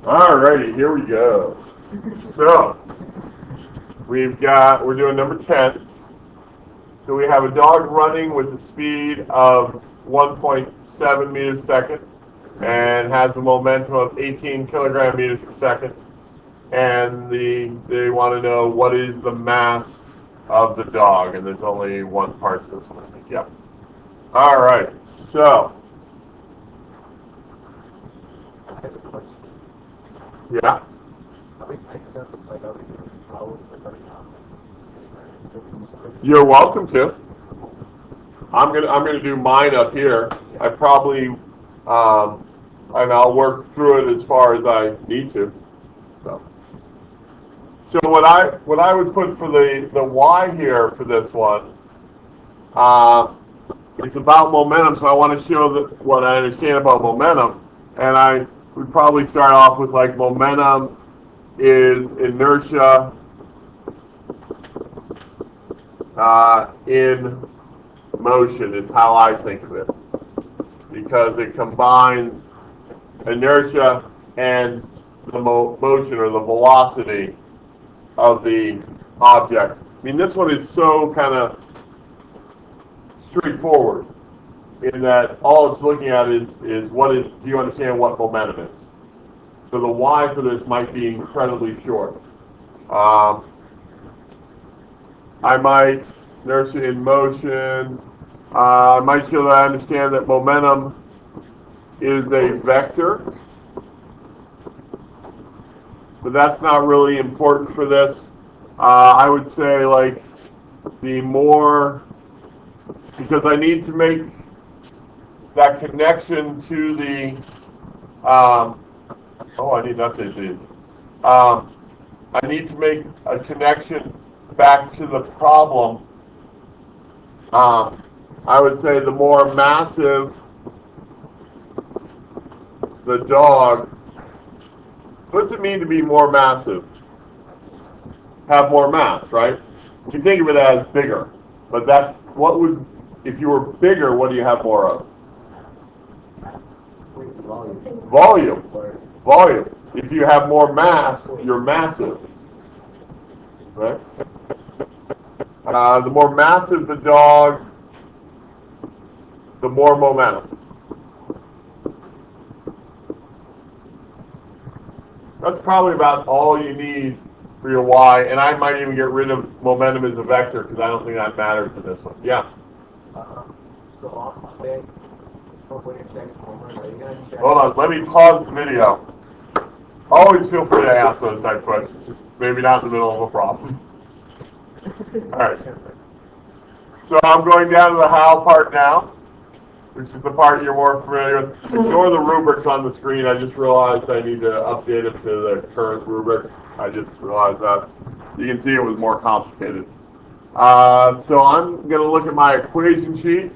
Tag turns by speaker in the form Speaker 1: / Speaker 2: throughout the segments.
Speaker 1: Alrighty, here we go. So, we're doing number 10. So we have a dog running with a speed of 1.7 meters per second and has a momentum of 18 kilogram meters per second. And they want to know what is the mass of the dog, and there's only one part to this one, I think. Yep. Alright, so. Yeah. You're welcome to. I'm gonna do mine up here. I probably and I'll work through it as far as I need to. So what I would put for the Y here for this one, it's about momentum. So I want to show what I understand about momentum, and I would probably start off with like momentum is inertia in motion is how I think of it, because it combines inertia and the motion or the velocity of the object. I mean, this one is so kind of straightforward in that all it's looking at is do you understand what momentum is? So the Y for this might be incredibly short. I might, inertia in motion, I might show that I understand that momentum is a vector, but that's not really important for this. I would say like the more, because I need to make that connection to the, I need to update these. I need to make a connection back to the problem. I would say the more massive the dog, what does it mean to be more massive? Have more mass, right? You can think of it as bigger, but if you were bigger, what do you have more of? Volume. Volume. If you have more mass, you're massive, right? The more massive the dog, the more momentum. That's probably about all you need for your Y, and I might even get rid of momentum as a vector because I don't think that matters in this one. Yeah?
Speaker 2: So on Monday, when you're checking homework, are you going to check?
Speaker 1: Hold on, let me pause the video. Always feel free to ask those type questions, just maybe not in the middle of a problem. All right. So I'm going down to the how part now, which is the part you're more familiar with. Ignore the rubrics on the screen. I just realized I need to update it to the current rubric. I just realized that. You can see it was more complicated. So I'm going to look at my equation sheet.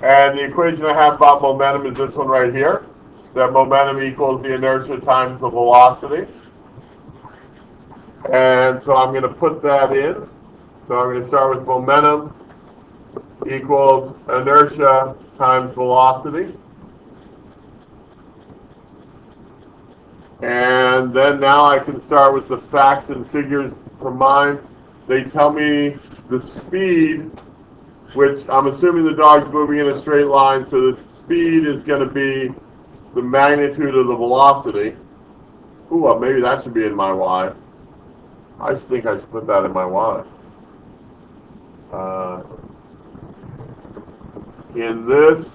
Speaker 1: And the equation I have about momentum is this one right here. That momentum equals the inertia times the velocity. And so I'm going to put that in. So I'm going to start with momentum equals inertia times velocity. And then now I can start with the facts and figures from mine. They tell me the speed, which I'm assuming the dog's moving in a straight line, so the speed is going to be the magnitude of the velocity. Ooh, well, maybe that should be in my Y. I think I should put that in my Y. In this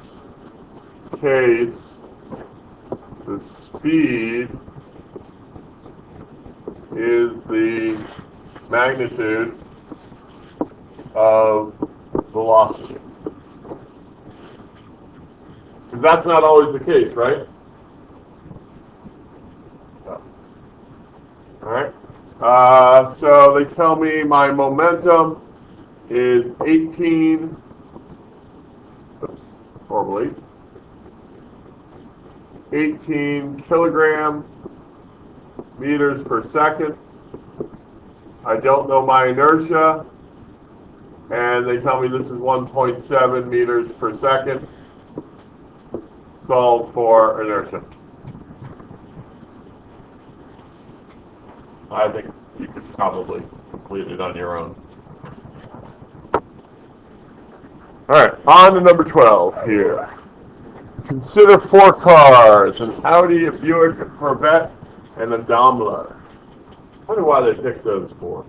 Speaker 1: case, the speed is the magnitude of velocity. Because that's not always the case, right? No. All right. So they tell me my momentum is 18. Oops, horribly. 18 kilogram meters per second. I don't know my inertia, and they tell me this is 1.7 meters per second. Solve for inertia. I think you could probably complete it on your own. Alright, on to number 12 here. Consider 4 cars, an Audi, a Buick, a Corvette, and a Daimler. I wonder why they picked those 4.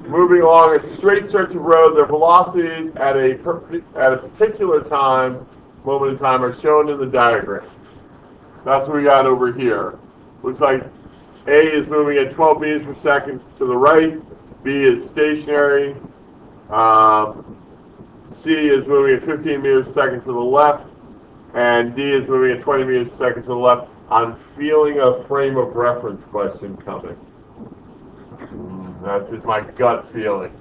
Speaker 1: Moving along a straight stretch of road, their velocities at a particular moment in time, are shown in the diagram. That's what we got over here. Looks like A is moving at 12 meters per second to the right, B is stationary, C is moving at 15 meters per second to the left, and D is moving at 20 meters per second to the left. I'm feeling a frame of reference question coming. That's just my gut feeling.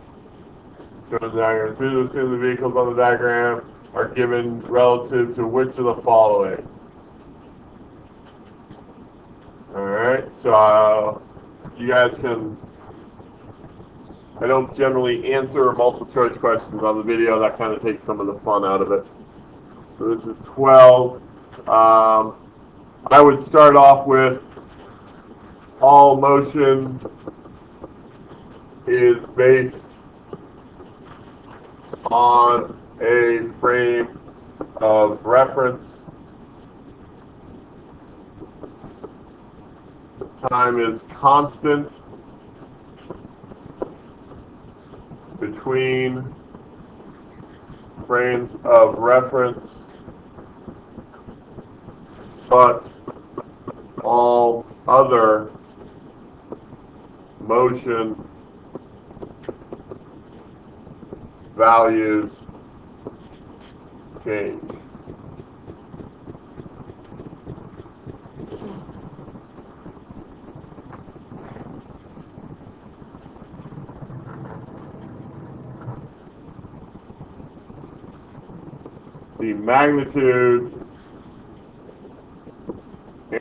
Speaker 1: So the diagram, the vehicles on the diagram are given relative to which of the following. Alright, so you guys can, I don't generally answer multiple choice questions on the video. That kind of takes some of the fun out of it. So this is 12. I would start off with all motion is based on a frame of reference. Time is constant between frames of reference, but all other motion values change. The magnitude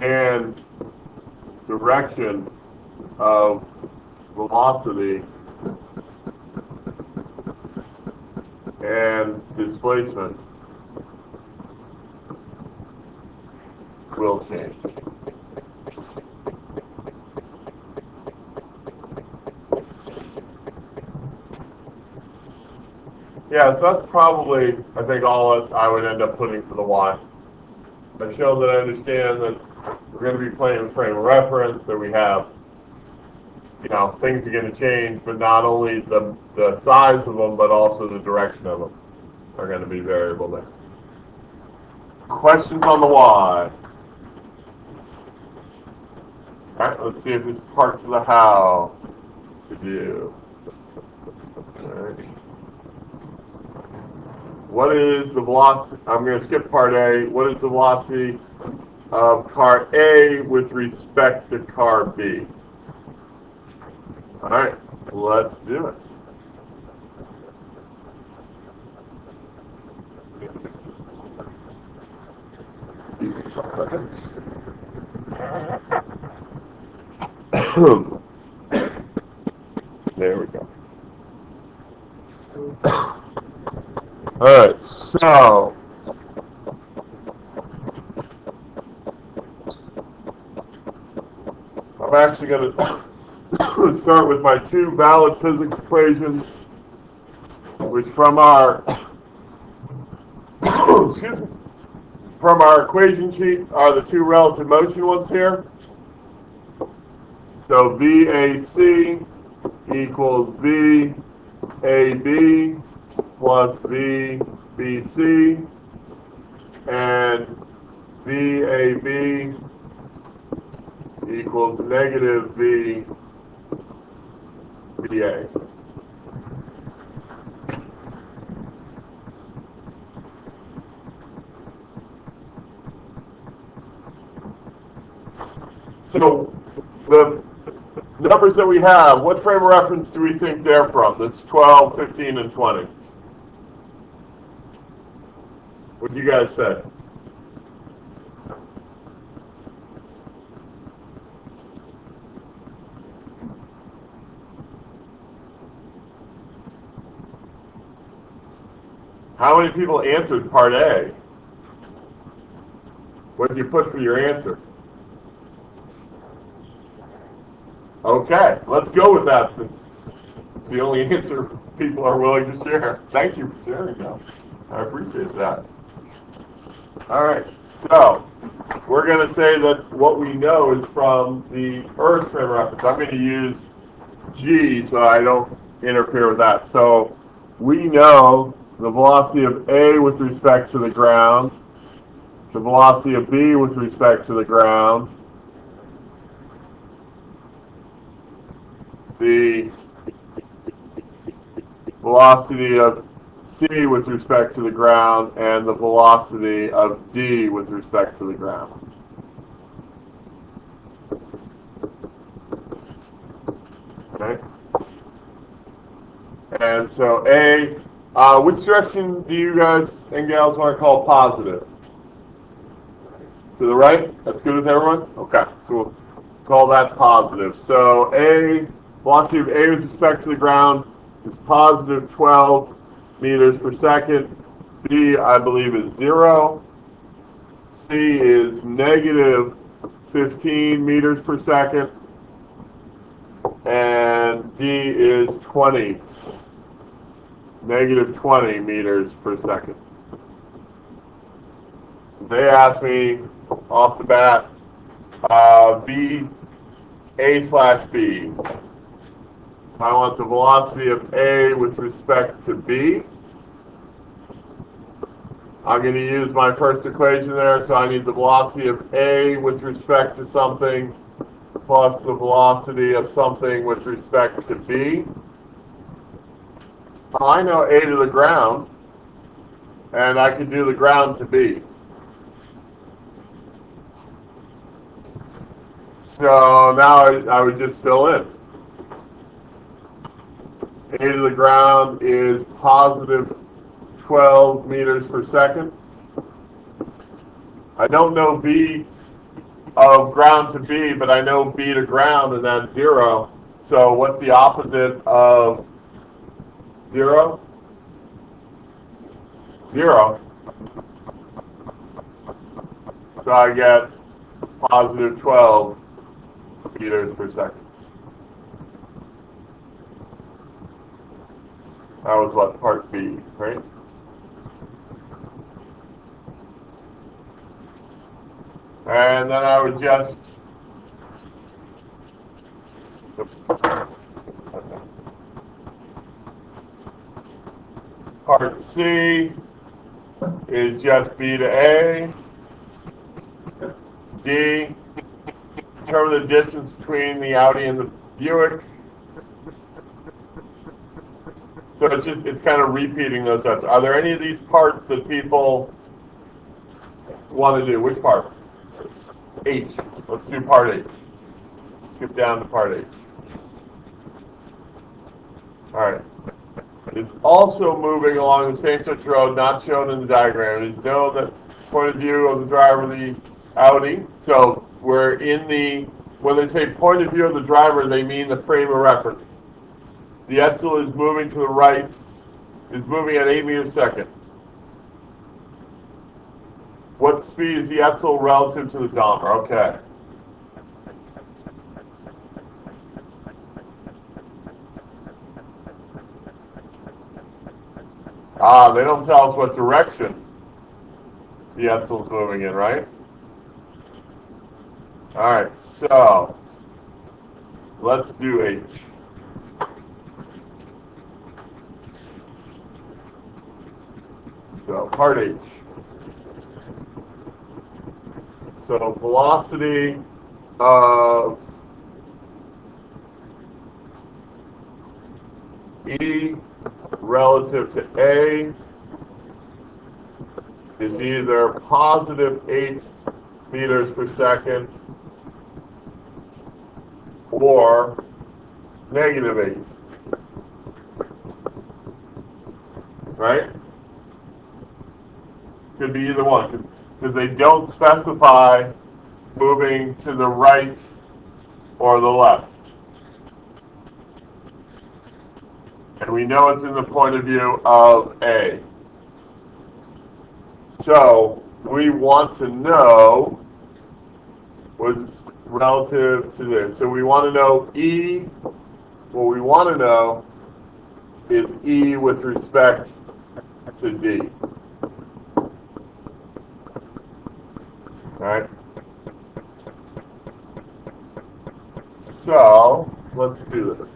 Speaker 1: and direction of velocity and displacement will change. Yeah, so that's probably, I think, all I would end up putting for the Y. I show that I understand that we're going to be playing with frame of reference, that we have, things are going to change, but not only the size of them, but also the direction of them are going to be variable there. Questions on the Y? Alright, let's see if there's parts of the how to do. Alright. What is the velocity? I'm going to skip part A. What is the velocity of car A with respect to car B? All right, let's do it. One second. There we go. All right, so I'm actually going to start with my 2 valid physics equations, which from our from our equation sheet are the 2 relative motion ones here. So VAC equals VAB plus VBC, and VAB equals negative VBA. So the numbers that we have, what frame of reference do we think they're from? This 12, 15, and 20. What do you guys say? How many people answered part A? What did you put for your answer? Okay, let's go with that since it's the only answer people are willing to share. Thank you for sharing that. I appreciate that. All right, so we're going to say that what we know is from the Earth frame of reference. I'm going to use G so I don't interfere with that. So we know the velocity of A with respect to the ground, the velocity of B with respect to the ground, the velocity of C with respect to the ground, and the velocity of D with respect to the ground. Okay? And so A, which direction do you guys and gals want to call positive? To the right? That's good with everyone? Okay, so we'll call that positive. So A, velocity of A with respect to the ground is positive 12 meters per second. B, I believe, is 0. C is negative 15 meters per second. And D is 20, negative 20 meters per second. They asked me off the bat, B, A slash B. I want the velocity of A with respect to B. I'm going to use my first equation there, so I need the velocity of A with respect to something plus the velocity of something with respect to B. I know A to the ground, and I can do the ground to B. So now I would just fill in. A to the ground is positive 12 meters per second. I don't know B of ground to B, but I know B to ground, and that's 0. So what's the opposite of 0? 0. So I get positive 12 meters per second. That was what, part B, right? And then I would just, part C is just B to A. D, determine the distance between the Audi and the Buick. So it's kind of repeating those steps. Are there any of these parts that people want to do? Which part? H. Let's do part H. Skip down to part H. All right. It's also moving along the same stretch of road, not shown in the diagram. It is known that point of view of the driver of the Audi. So we're in the, when they say point of view of the driver, they mean the frame of reference. The Edsel is moving to the right, is moving at 8 meters per second. What speed is the Edsel relative to the Dahmer? Okay. They don't tell us what direction the Edsel is moving in, right? All right, so let's do H. So part H. So velocity of E relative to A is either positive 8 meters per second or negative 8. Right? Could be either one, because they don't specify moving to the right or the left. And we know it's in the point of view of A. So we want to know was relative to this. So we want to know E, what we want to know is E with respect to D. Right? So, let's do this.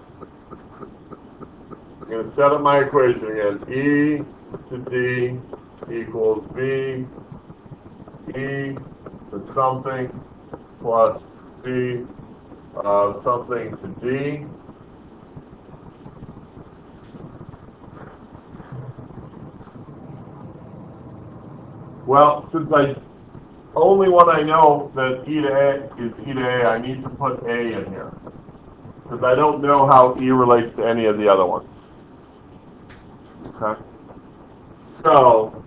Speaker 1: I'm going to set up my equation again. E to D equals V, E to something plus V of something to D. Well, since I only one I know that E to A is E to A, I need to put A in here. Because I don't know how E relates to any of the other ones. Okay? So,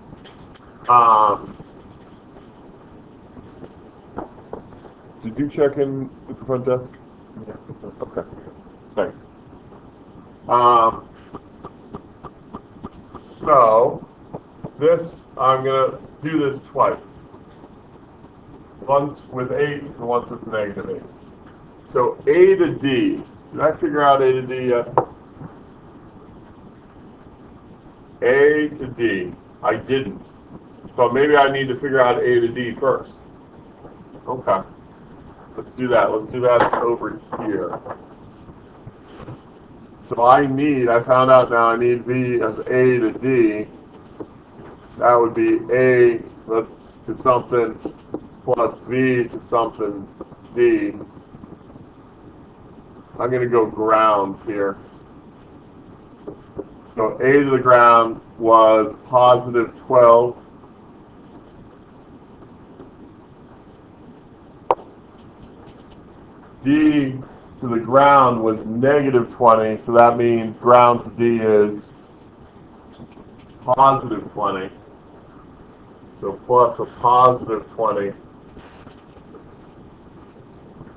Speaker 1: did you check in at the front desk? Yeah. Okay. Thanks. So, this, I'm going to do this twice. Once with 8 and once with negative 8. So A to D. Did I figure out A to D yet? A to D. I didn't. So maybe I need to figure out A to D first. Okay. Let's do that. Let's do that over here. So I found out now I need V as A to D. That would be A, to something, plus V to something, D. I'm going to go ground here. So A to the ground was positive 12. D to the ground was negative 20, so that means ground to D is positive 20. So plus a positive 20.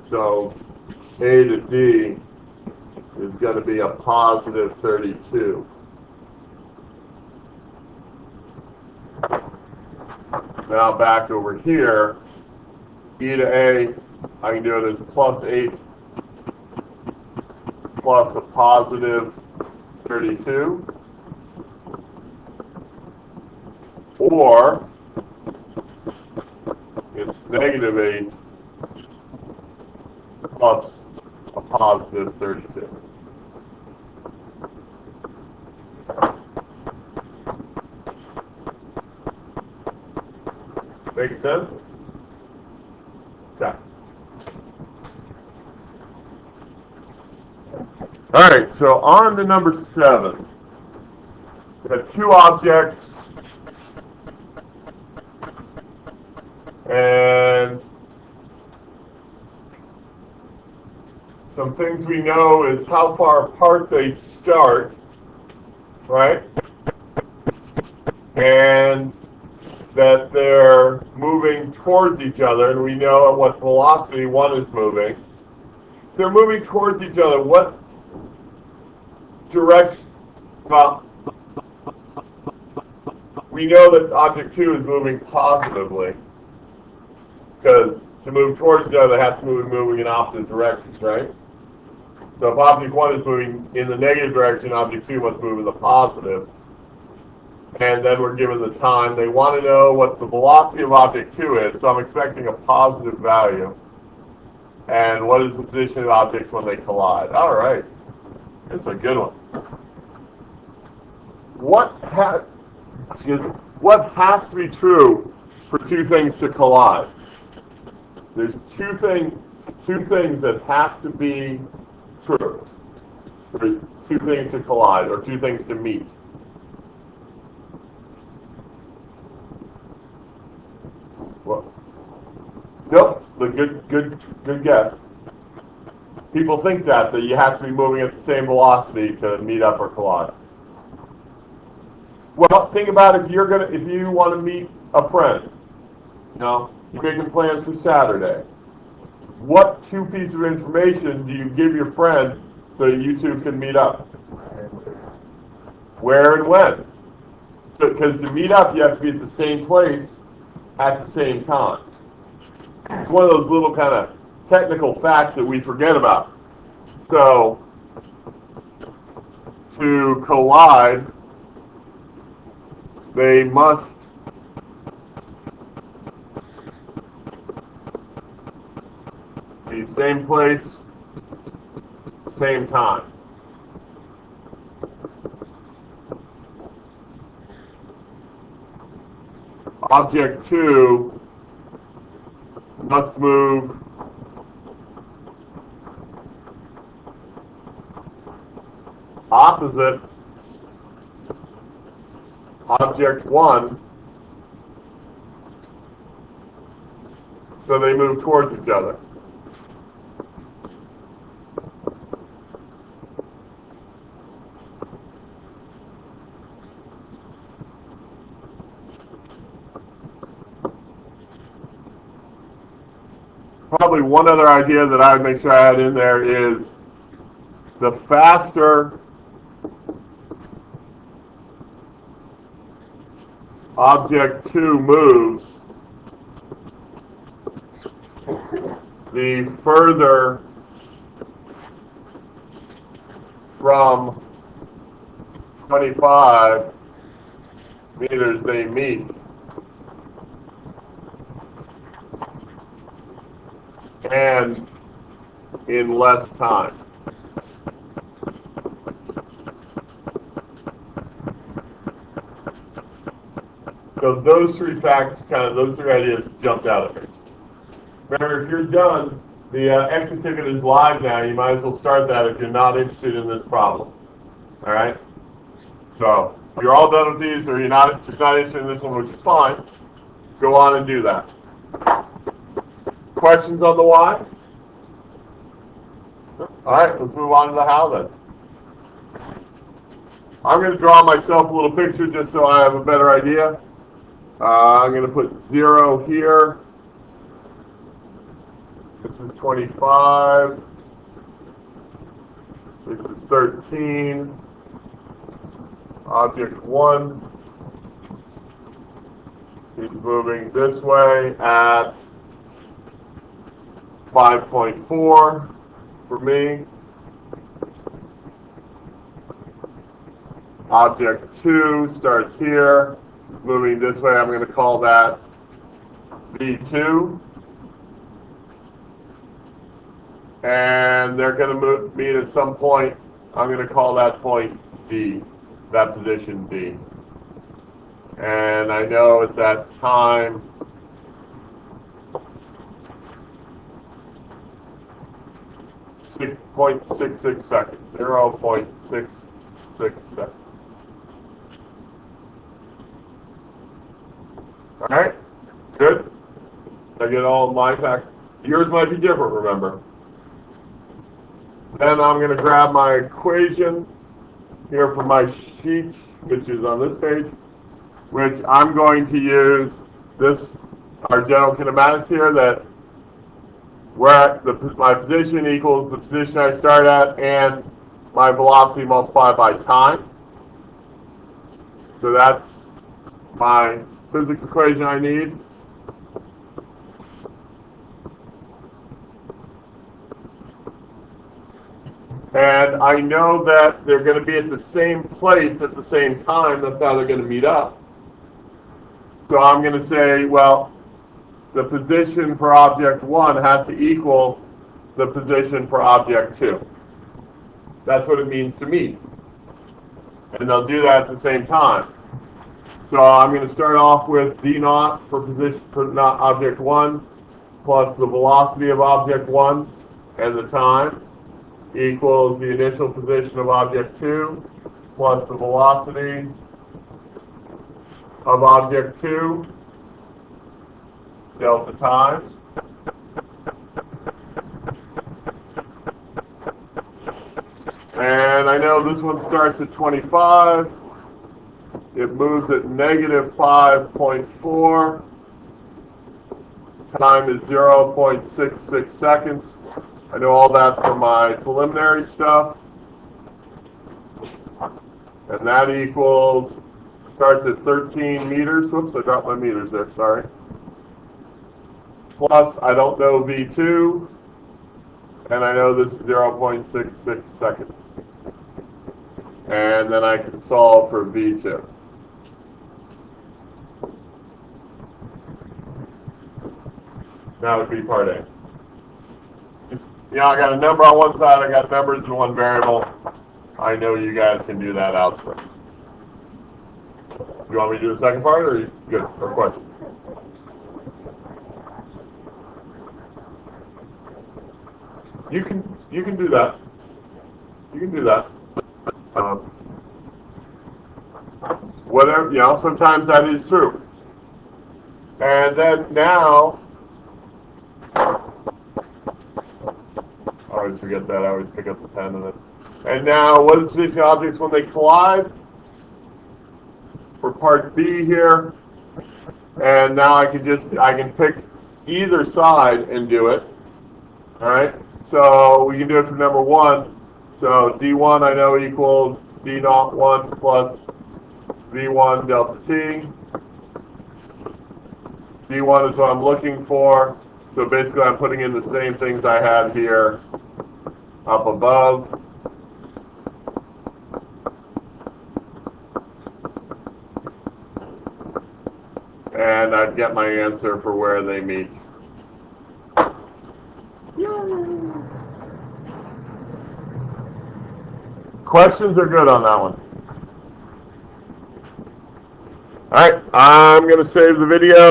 Speaker 1: So A to D is going to be a positive 32. Now back over here, E to A, I can do it as plus 8 plus a positive 32. Or it's negative 8 plus a positive 32. Make sense? Okay. All right, so on to number 7. We have two objects, and some things we know is how far apart they start, right? And that they're moving towards each other, and we know at what velocity one is moving. If they're moving towards each other, what direction? Well, we know that object 2 is moving positively, because to move towards each other, they have to be moving in opposite directions, right? So if object 1 is moving in the negative direction, object 2 must move in the positive. And then we're given the time. They want to know what the velocity of object 2 is, so I'm expecting a positive value. And what is the position of objects when they collide? All right. That's a good one. What has to be true for two things to collide? There's two things that have to be true for two things to collide, or two things to meet. Well, nope. Good guess. People think that you have to be moving at the same velocity to meet up or collide. Well, think about if you want to meet a friend. You're making plans for Saturday. What two pieces of information do you give your friend so you two can meet up? Where and when? So, because to meet up, you have to be at the same place at the same time. It's one of those little kind of technical facts that we forget about. So, to collide, they must be same place, same time. Object 2 must move opposite object 1, so they move towards each other. Probably one other idea that I would make sure I had in there is the faster object 2 moves, the further from 25 meters they meet. And in less time. So those three facts, those three ideas jumped out at me. Remember, if you're done, the exit ticket is live now. You might as well start that if you're not interested in this problem. All right? So if you're all done with these, or you're not interested in this one, which is fine, go on and do that. Questions on the why? All right, let's move on to the how then. I'm going to draw myself a little picture just so I have a better idea. I'm going to put 0 here. This is 25. This is 13. Object 1 is moving this way at 5.4 for me. Object 2 starts here, moving this way. I'm going to call that B2. And they're going to meet at some point. I'm going to call that point D, that position D. And I know it's at time 6.66 seconds, 0.66 seconds. All right, good. I get all of my facts. Yours might be different, remember. Then I'm going to grab my equation here from my sheet, which is on this page, which I'm going to use this, our general kinematics here, that where my position equals the position I start at and my velocity multiplied by time. So that's my physics equation I need. And I know that they're going to be at the same place at the same time. That's how they're going to meet up. So I'm going to say, well, the position for object 1 has to equal the position for object 2. That's what it means to meet. And they'll do that at the same time. So I'm going to start off with d naught for position for object 1 plus the velocity of object 1 and the time equals the initial position of object 2 plus the velocity of object 2 delta times. And I know this one starts at 25. It moves at negative 5.4. Time is 0.66 seconds. I know all that from my preliminary stuff. And that equals, starts at 13 meters. Whoops, I dropped my meters there, sorry. plus I don't know V2, and I know this is 0.66 seconds. And then I can solve for V2. That would be part A. Just, I got a number on one side, I got numbers in one variable. I know you guys can do that algebra. You want me to do the second part, or are you good? Or questions? You can do that. You can do that. Whatever, sometimes that is true. And then now, I always forget that. I always pick up the pen and it. And now, what is the objects when they collide? For part B here. And now I can pick either side and do it. All right. So we can do it for number 1. So D1 I know equals D01 plus V1 delta T. D1 is what I'm looking for. So basically I'm putting in the same things I had here up above. And I'd get my answer for where they meet. Questions are good on that one. All right, I'm going to save the video.